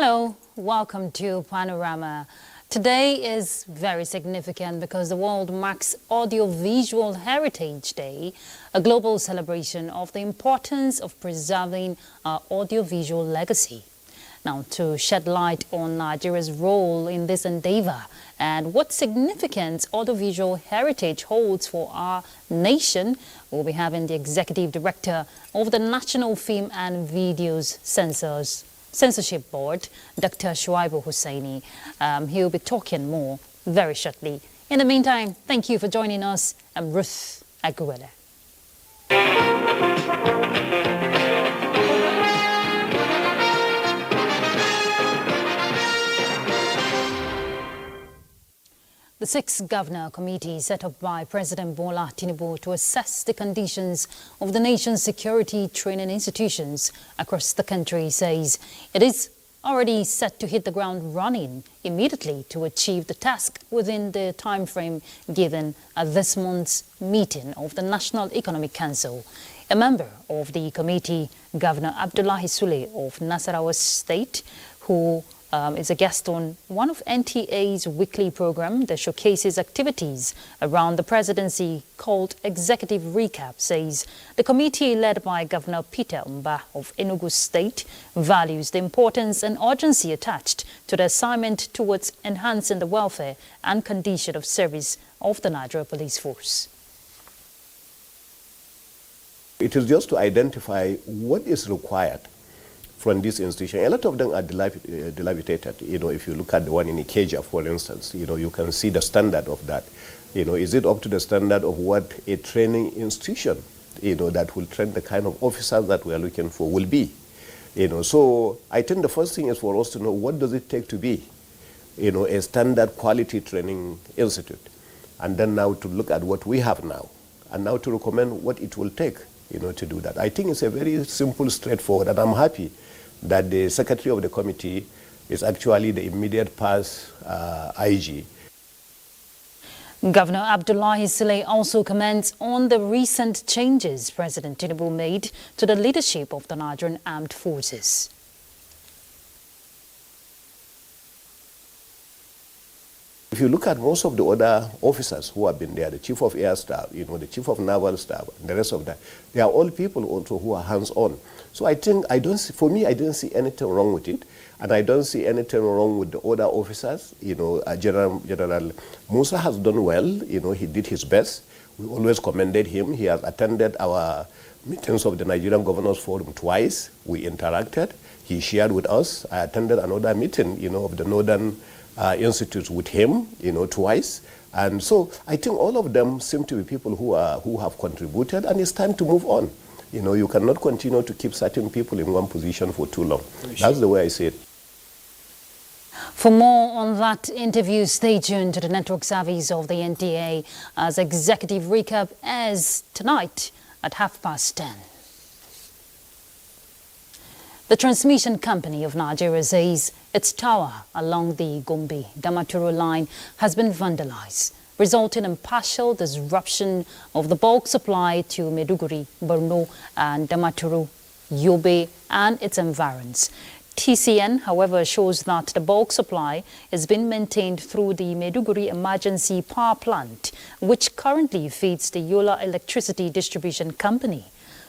Hello, welcome to Panorama. Today is very significant because the world marks Audiovisual Heritage Day, a global celebration of the importance of preserving our audiovisual legacy. Now, to shed light on Nigeria's role in this endeavor and what significance audiovisual heritage holds for our nation, we'll be having the Executive Director of the National Film and Videos Censorship Board, Dr. Shuaibu Hussaini. He'll be talking more very shortly. In the meantime, thank you for joining us. I'm Ruth Aguilera. The sixth Governor Committee set up by President Bola Tinubu to assess the conditions of the nation's security training institutions across the country says it is already set to hit the ground running immediately to achieve the task within the time frame given at this month's meeting of the National Economic Council. A member of the committee, Governor Abdullahi Sule of Nasarawa State, who is a guest on one of NTA's weekly program that showcases activities around the presidency called Executive Recap, says the committee led by Governor Peter Mba of Enugu State values the importance and urgency attached to the assignment towards enhancing the welfare and condition of service of the Nigeria Police Force. It is just to identify what is required from this institution. A lot of them are dilapidated. If you look at the one in Ikeja, for instance, you can see the standard of that. Is it up to the standard of what a training institution, that will train the kind of officers that we are looking for will be? So I think the first thing is for us to know what does it take to be, a standard quality training institute. And then now to look at what we have now, and now to recommend what it will take, to do that. I think it's a very simple, straightforward, and I'm happy that the secretary of the committee is actually the immediate past IG. Governor Abdullahi Sule also comments on the recent changes President Tinubu made to the leadership of the Nigerian Armed Forces. If you look at most of the other officers who have been there, the chief of air staff, the chief of naval staff, and the rest of that, they are all people also who are hands-on. So I think, I don't see anything wrong with it. And I don't see anything wrong with the other officers. General Musa has done well. He did his best. We always commended him. He has attended our meetings of the Nigerian Governors Forum twice. We interacted. He shared with us. I attended another meeting, of the Northern Institute with him, twice. And so I think all of them seem to be people who have contributed, and it's time to move on. You cannot continue to keep certain people in one position for too long. That's the way I see it. For more on that interview, stay tuned to the network service of the NTA as Executive Recap airs tonight at 10:30. The transmission company of Nigeria says its tower along the Gombe-Damaturu line has been vandalized, resulting in partial disruption of the bulk supply to Maiduguri, Borno and Damaturu, Yobe and its environs. TCN, however, shows that the bulk supply is being maintained through the Maiduguri Emergency Power Plant, which currently feeds the Yola Electricity Distribution Company.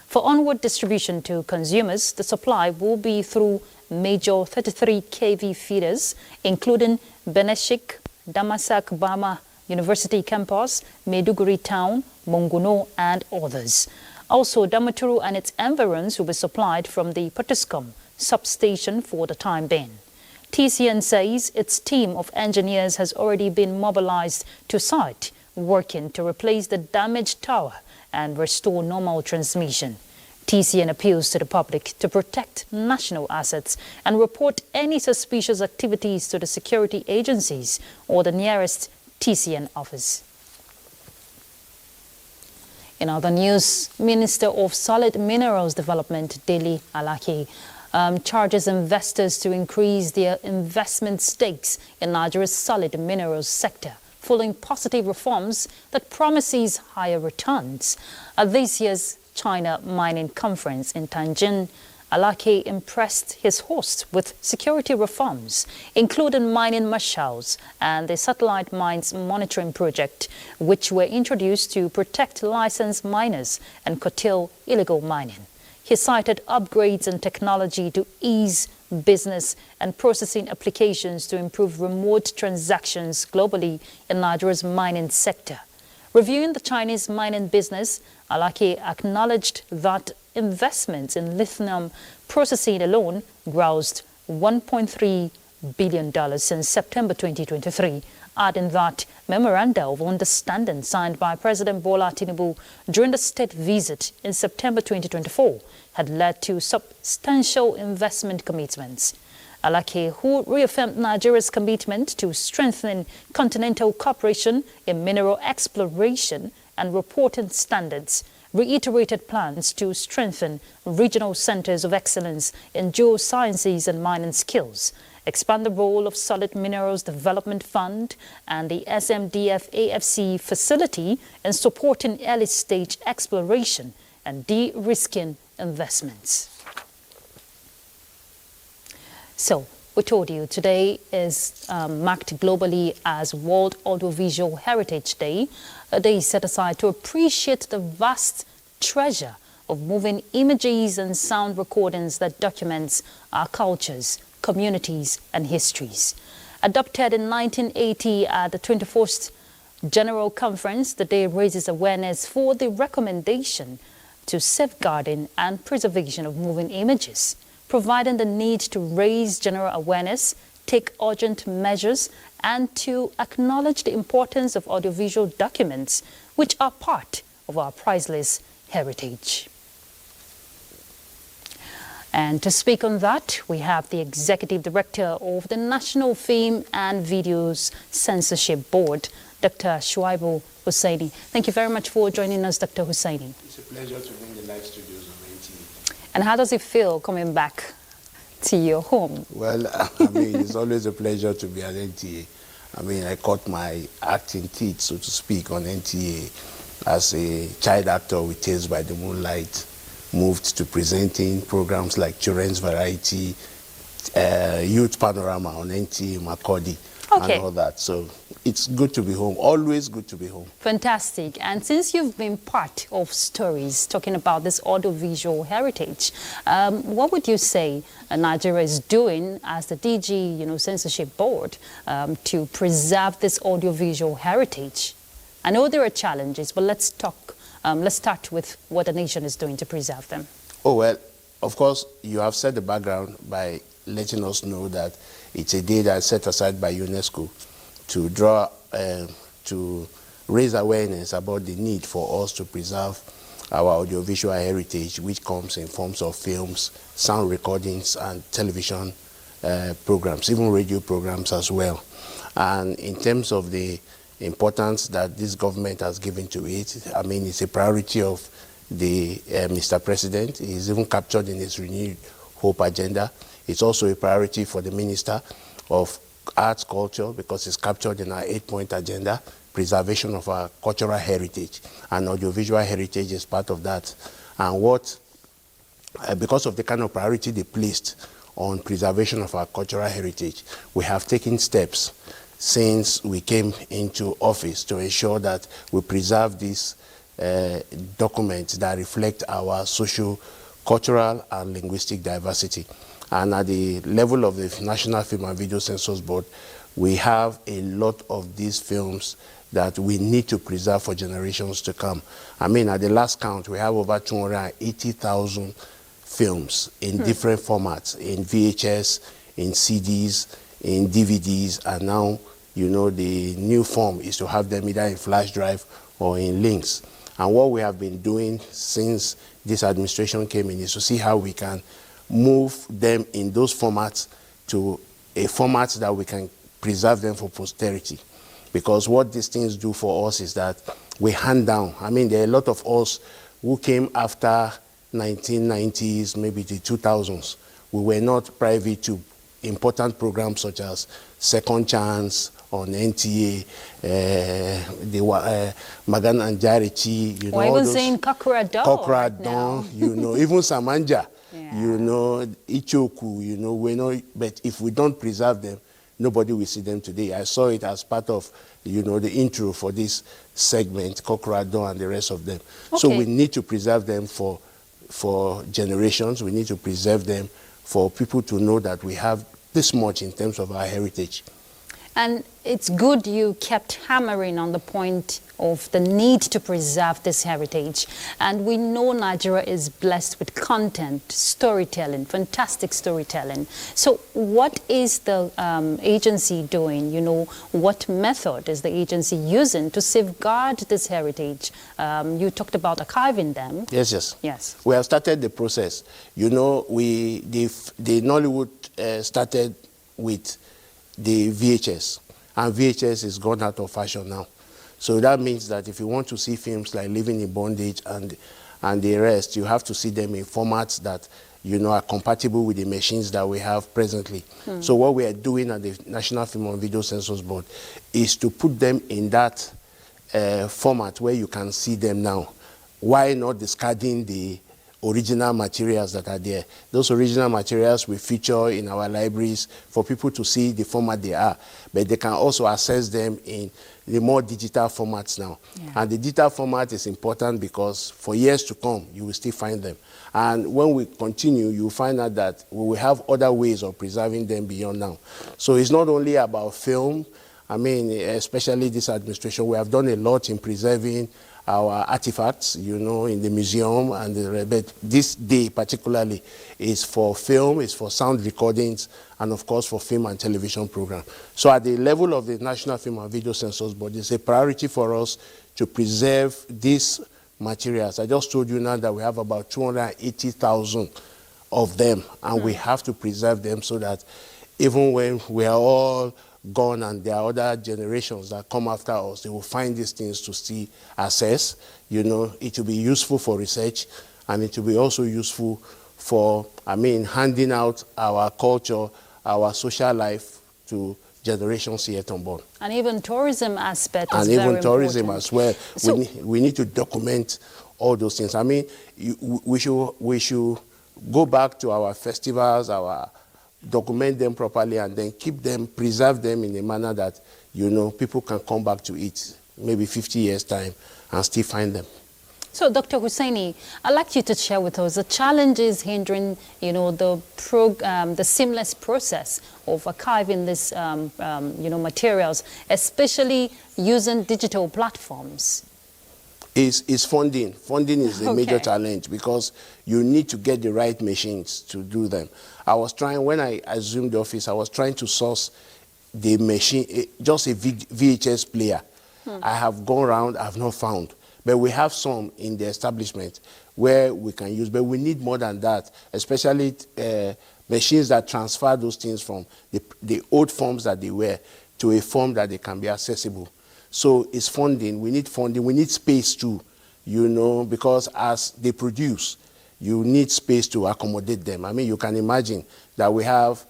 For onward distribution to consumers, the supply will be through major 33 kV feeders, including Beneshik, Damasak, Bama University Campus, Maiduguri Town, Monguno, and others. Also, Damaturu and its environs will be supplied from the Potiskum substation for the time being. TCN says its team of engineers has already been mobilized to site, working to replace the damaged tower and restore normal transmission. TCN appeals to the public to protect national assets and report any suspicious activities to the security agencies or the nearest TCN office. In other news, Minister of Solid Minerals Development, Dele Alake, charges investors to increase their investment stakes in Nigeria's solid minerals sector, following positive reforms that promises higher returns. At this year's China Mining Conference in Tianjin, Alake impressed his host with security reforms, including mining marshals and the satellite mines monitoring project, which were introduced to protect licensed miners and curtail illegal mining. He cited upgrades in technology to ease business and processing applications to improve remote transactions globally in Nigeria's mining sector. Reviewing the Chinese mining business, Alake acknowledged that investments in lithium processing alone grossed $1.3 billion since September 2023, adding that memoranda of understanding signed by President Bola Tinubu during the state visit in September 2024 had led to substantial investment commitments. Alake, who reaffirmed Nigeria's commitment to strengthening continental cooperation in mineral exploration and reporting standards, reiterated plans to strengthen regional centers of excellence in geosciences and mining skills, expand the role of Solid Minerals Development Fund and the SMDF-AFC facility in supporting early-stage exploration and de-risking investments. So, we told you today is marked globally as World Audiovisual Heritage Day, a day set aside to appreciate the vast treasure of moving images and sound recordings that documents our cultures, communities, and histories. Adopted in 1980 at the 21st General Conference, the day raises awareness for the recommendation to safeguarding and preservation of moving images, providing the need to raise general awareness, take urgent measures, and to acknowledge the importance of audiovisual documents, which are part of our priceless heritage. And to speak on that, we have the Executive Director of the National Film and Videos Censorship Board, Dr. Shuaibu Hussaini. Thank you very much for joining us, Dr. Hussaini. It's a pleasure to be in the live studios of NTA. And how does it feel coming back to your home? Well, I mean, it's always a pleasure to be at NTA. I mean, I caught my acting teeth, so to speak, on NTA as a child actor with Tales by the Moonlight, moved to presenting programs like Children's Variety, Youth Panorama on NTA, Macaulay, and all that. So it's good to be home, always good to be home. Fantastic. And since you've been part of stories talking about this audiovisual heritage, what would you say Nigeria is doing as the DG, censorship board to preserve this audiovisual heritage? I know there are challenges, but let's start with what the nation is doing to preserve them. Oh, well, of course, you have set the background by letting us know that it's a day that's set aside by UNESCO to draw, to raise awareness about the need for us to preserve our audiovisual heritage, which comes in forms of films, sound recordings, and television programs, even radio programs as well. And in terms of the importance that this government has given to it, I mean, it's a priority of the Mr. President. It's even captured in his renewed hope agenda. It's also a priority for the Minister of Arts, Culture, because it's captured in our 8-point agenda, preservation of our cultural heritage, and audiovisual heritage is part of that. And because of the kind of priority they placed on preservation of our cultural heritage, we have taken steps since we came into office to ensure that we preserve these documents that reflect our social, cultural, and linguistic diversity. And at the level of the National Film and Video Censors Board, we have a lot of these films that we need to preserve for generations to come. I mean, at the last count, we have over 280,000 films in different formats, in VHS, in CDs, in DVDs, and now, the new form is to have them either in flash drive or in links. And what we have been doing since this administration came in is to see how we can move them in those formats to a format that we can preserve them for posterity. Because what these things do for us is that we hand down. I mean, there are a lot of us who came after 1990s, maybe the 2000s. We were not privy to important programs such as Second Chance on NTA, Magan and Jarichi, or even saying Kokora Dawn. Kokora Dawn, even Samanja. you know, Ichoku, you know, we know, but if we don't preserve them, nobody will see them today. I saw it as part of, you know, the intro for this segment, Kokorado and the rest of them. Okay. So we need to preserve them for generations. We need to preserve them for people to know that we have this much in terms of our heritage. And it's good you kept hammering on the point of the need to preserve this heritage. And we know Nigeria is blessed with content, storytelling, fantastic storytelling. So what is the agency doing? You know, what method is the agency using to safeguard this heritage? You talked about archiving them. Yes, yes. Yes. We have started the process. You know, the Nollywood started with the VHS, and VHS is gone out of fashion now. So that means that if you want to see films like Living in Bondage and the rest, you have to see them in formats that, you know, are compatible with the machines that we have presently. So what we are doing at the National Film and Video Censors Board is to put them in that format where you can see them now. Why not discarding the original materials that are there? Those original materials we feature in our libraries for people to see the format they are, but they can also access them in the more digital formats now. Yeah. And the digital format is important because for years to come, you will still find them. And when we continue, you'll find out that we will have other ways of preserving them beyond now. So it's not only about film. I mean, especially this administration, we have done a lot in preserving our artifacts, you know, in the museum, and but this day particularly is for film, is for sound recordings, and of course for film and television programs. So at the level of the National Film and Video Censors Board, it's a priority for us to preserve these materials. I just told you now that we have about 280,000 of them, and we have to preserve them so that even when we are all gone and there are other generations that come after us, they will find these things to still access. You know, it will be useful for research, and it will be also useful for, I mean, handing out our culture, our social life to generations yet unborn. And even tourism aspect is and very even tourism important as well. So, We need to document all those things. I mean, we should go back to our festivals, document them properly, and then keep them, preserve them in a manner that, you know, people can come back to it maybe 50 years' time and still find them. So, Dr. Hussaini, I'd like you to share with us the challenges hindering, you know, the seamless process of archiving this, you know, materials, especially using digital platforms. Is funding. Funding is the major challenge because you need to get the right machines to do them. I was trying, when I assumed the office, I was trying to source the machine, just a VHS player. I have gone around, I have not found. But we have some in the establishment where we can use, but we need more than that, especially machines that transfer those things from the old forms that they were to a form that they can be accessible. So it's funding. We need space too, you know, because as they produce, you need space to accommodate them. I mean, you can imagine that we have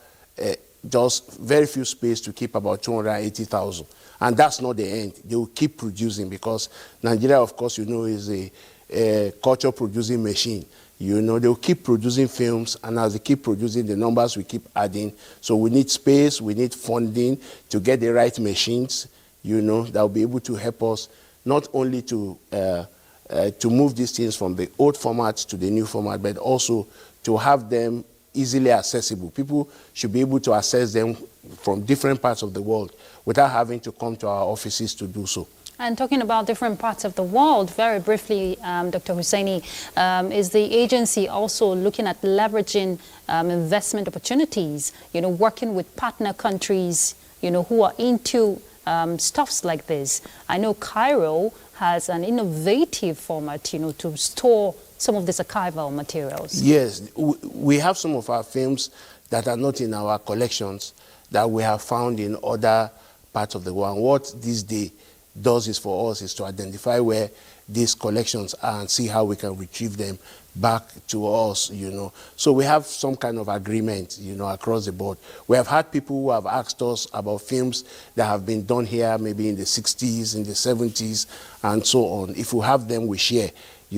just very few space to keep about 280,000. And that's not the end. They will keep producing because Nigeria, of course, you know, is a culture producing machine. You know, they will keep producing films, and as they keep producing, the numbers will keep adding. So we need space, we need funding to get the right machines, you know, that will be able to help us not only to move these things from the old format to the new format, but also to have them easily accessible. People should be able to access them from different parts of the world without having to come to our offices to do so. And talking about different parts of the world, very briefly, Dr. Hussaini, is the agency also looking at leveraging investment opportunities, you know, working with partner countries, you know, who are into stuffs like this? I know Cairo has an innovative format, you know, to store some of these archival materials. Yes, we have some of our films that are not in our collections that we have found in other parts of the world. And what this day does is for us is to identify where these collections are and see how we can retrieve them back to us, you know. So we have some kind of agreement, you know, across the board. We have had people who have asked us about films that have been done here maybe in the 60s, in the 70s, and so on. If we have them, we share.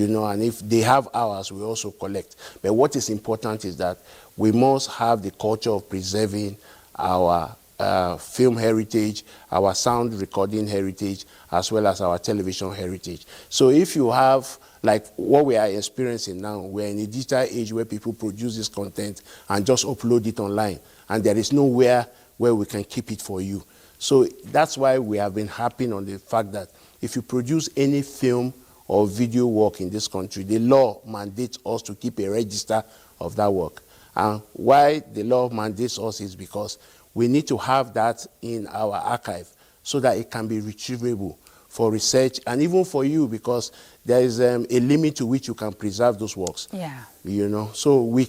and if they have ours, we also collect. But what is important is that we must have the culture of preserving our film heritage, our sound recording heritage, as well as our television heritage. So if you have, like what we are experiencing now, we're in a digital age where people produce this content and just upload it online, and there is nowhere where we can keep it for you. So that's why we have been harping on the fact that if you produce any film or video work in this country, the law mandates us to keep a register of that work. And why the law mandates us is because we need to have that in our archive so that it can be retrievable for research and even for you, because there is a limit to which you can preserve those works. Yeah. So we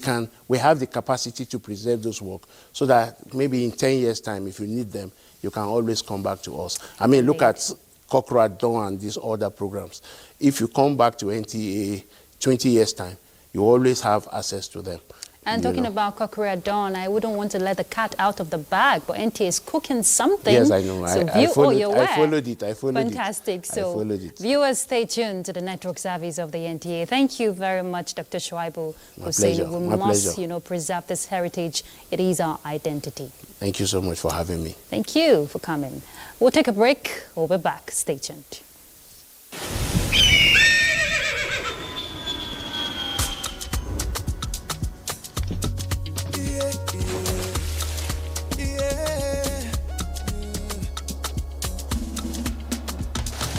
have the capacity to preserve those works so that maybe in 10 years' time, if you need them, you can always come back to us. I mean, look at Cochrane Dawn and these other programs. If you come back to NTA 20 years' time, you always have access to them. And talking about Cochrane Dawn, I wouldn't want to let the cat out of the bag, but NTA is cooking something. Yes, I know. So I followed it. Fantastic. So viewers, stay tuned to the network service of the NTA. Thank you very much, Dr. Shuaibu, for saying we must, preserve this heritage. It is our identity. Thank you so much for having me. Thank you for coming. We'll take a break. We'll be back. Stay tuned.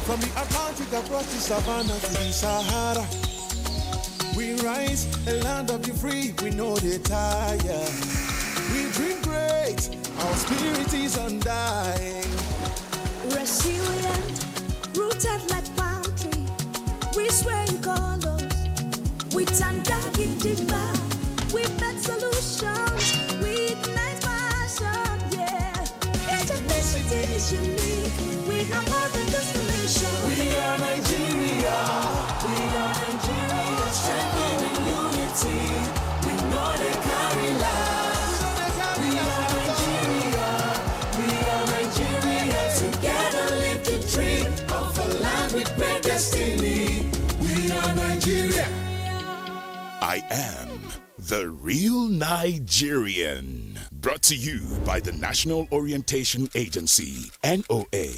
From the Atlantic across the savannah to the Sahara, we rise, a land of the free, we know they tire. We dream great, our spirit is undying. Resilient, rooted like palm tree, we sway in colors, we turn dark into light, we make solutions, we ignite passion, yeah. Ethnicity is unique, we have more than just a nation. We are Nigeria, strengthening unity, we know they carry life. We are Nigeria, together live the dream of a land with great destiny. We are Nigeria. I am the real Nigerian. Brought to you by the National Orientation Agency, NOA.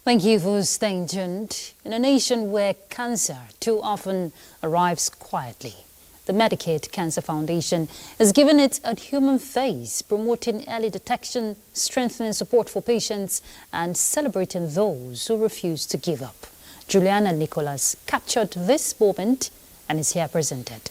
Thank you for staying tuned. In a nation where cancer too often arrives quietly, the Medicaid Cancer Foundation has given it a human face, promoting early detection, strengthening support for patients, and celebrating those who refuse to give up. Juliana Nicholas captured this moment and is here presented.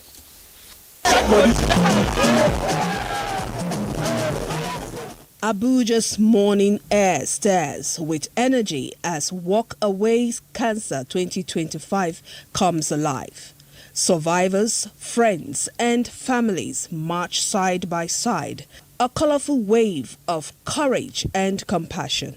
Abuja's morning air stirs with energy as Walk Away Cancer 2025 comes alive. Survivors, friends and families march side by side, a colorful wave of courage and compassion.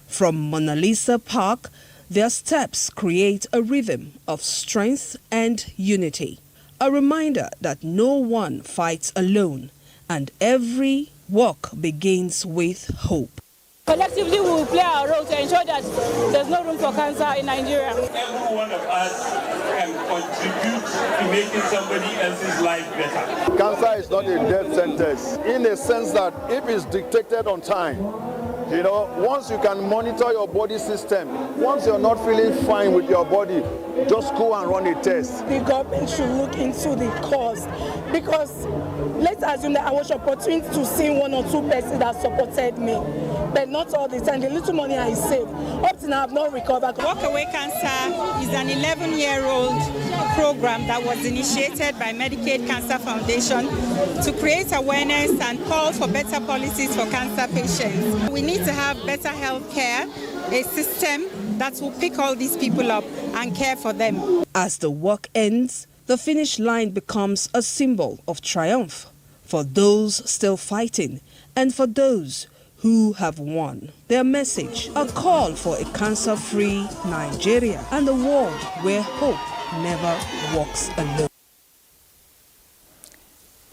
From Mona Lisa Park, their steps create a rhythm of strength and unity, a reminder that no one fights alone and every walk begins with hope. Collectively, we will play our role to ensure that there's no room for cancer in Nigeria. Every one of us can contribute to making somebody else's life better. Cancer is not a death sentence, in a sense that if it's detected on time, once you can monitor your body system, once you're not feeling fine with your body, just go and run a test. The government should look into the cost, because let's assume that I was opportunity to see one or two persons that supported me, but not all the time. The little money I saved, up to now I've not recovered. Walk Away Cancer is an 11-year-old program that was initiated by Medicaid Cancer Foundation to create awareness and call for better policies for cancer patients. We need to have better health care, a system that will pick all these people up and care for them. As the walk ends, the finish line becomes a symbol of triumph for those still fighting and for those who have won. Their message, a call for a cancer-free Nigeria and a world where hope never walks alone.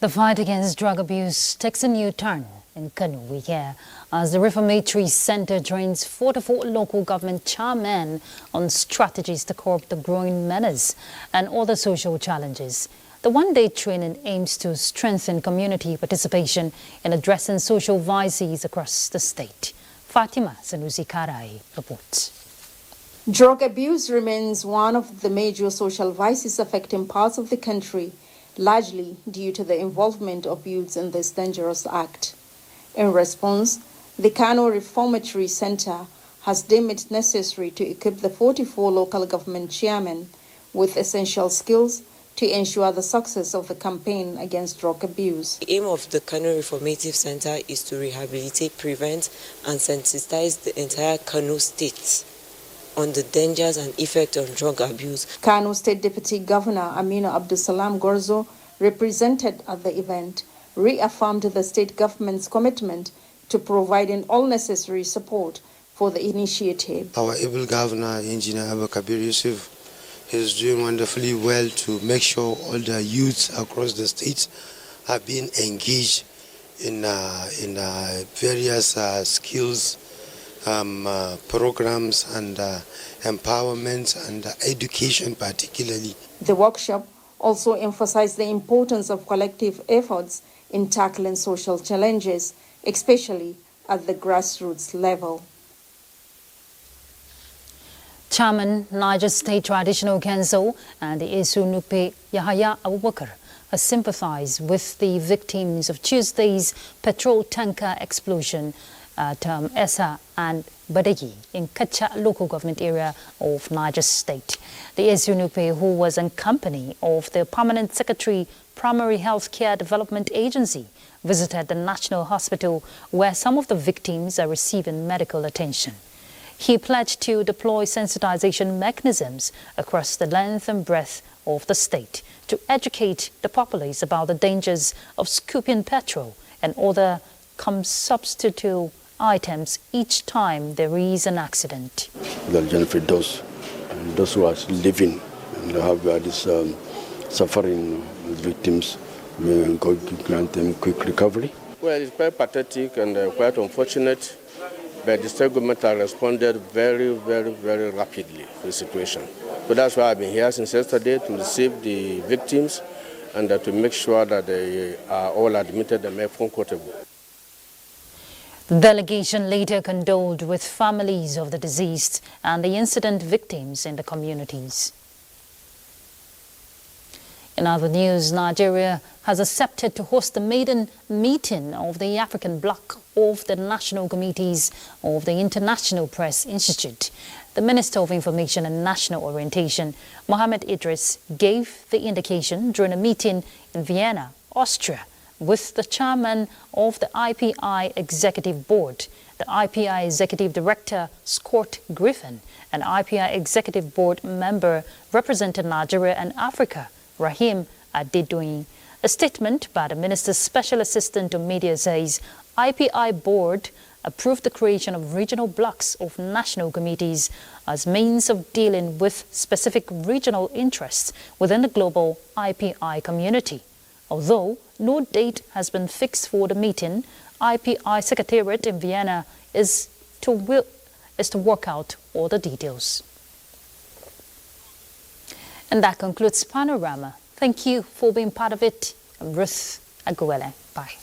The fight against drug abuse takes a new turn in Kano, we hear, as the Reformatory Center trains 44 local government chairmen on strategies to curb the growing menace and other social challenges. The one-day training aims to strengthen community participation in addressing social vices across the state. Fatima Sanusi Karai reports. Drug abuse remains one of the major social vices affecting parts of the country, largely due to the involvement of youths in this dangerous act. In response, the Kano Reformatory Center has deemed it necessary to equip the 44 local government chairmen with essential skills to ensure the success of the campaign against drug abuse. The aim of the Kano Reformative Center is to rehabilitate, prevent, and sensitize the entire Kano state on the dangers and effects of drug abuse. Kano State Deputy Governor Aminu Abdulsalam Gorzo, represented at the event, reaffirmed the state government's commitment to providing all necessary support for the initiative. Our able governor, Engineer Abu Kabir Yusuf, is doing wonderfully well to make sure all the youths across the state are being engaged in various skills programs and empowerment and education particularly. The workshop also emphasized the importance of collective efforts in tackling social challenges, especially at the grassroots level. Chairman, Niger State Traditional Council and the Esunupe Yahaya Abubakar has sympathized with the victims of Tuesday's petrol tanker explosion at Essa and Badegi in Kacha local government area of Niger State. The Esunupe, who was in company of the Permanent Secretary, Primary Health Care Development Agency, visited the National Hospital where some of the victims are receiving medical attention. He pledged to deploy sensitization mechanisms across the length and breadth of the state to educate the populace about the dangers of scooping petrol and other substitute items each time there is an accident. They'll benefit those who are living and have this suffering victims. We grant them quick recovery. Well, it's quite pathetic and quite unfortunate, but the state government has responded very, very, very rapidly to the situation. So that's why I've been here since yesterday to receive the victims and to make sure that they are all admitted and made comfortable. The delegation later condoled with families of the deceased and the incident victims in the communities. In other news, Nigeria has accepted to host the maiden meeting of the African bloc of the national committees of the International Press Institute. The Minister of Information and National Orientation, Mohammed Idris, gave the indication during a meeting in Vienna, Austria, with the chairman of the IPI Executive Board, the IPI Executive Director, Scott Griffin, and IPI Executive Board member representing Nigeria and Africa, Rahim Adedoyin. A statement by the Minister's Special Assistant to Media says IPI Board approved the creation of regional blocks of national committees as means of dealing with specific regional interests within the global IPI community. Although no date has been fixed for the meeting, IPI Secretariat in Vienna is to work out all the details. And that concludes Panorama. Thank you for being part of it. I'm Ruth Aguele. Bye.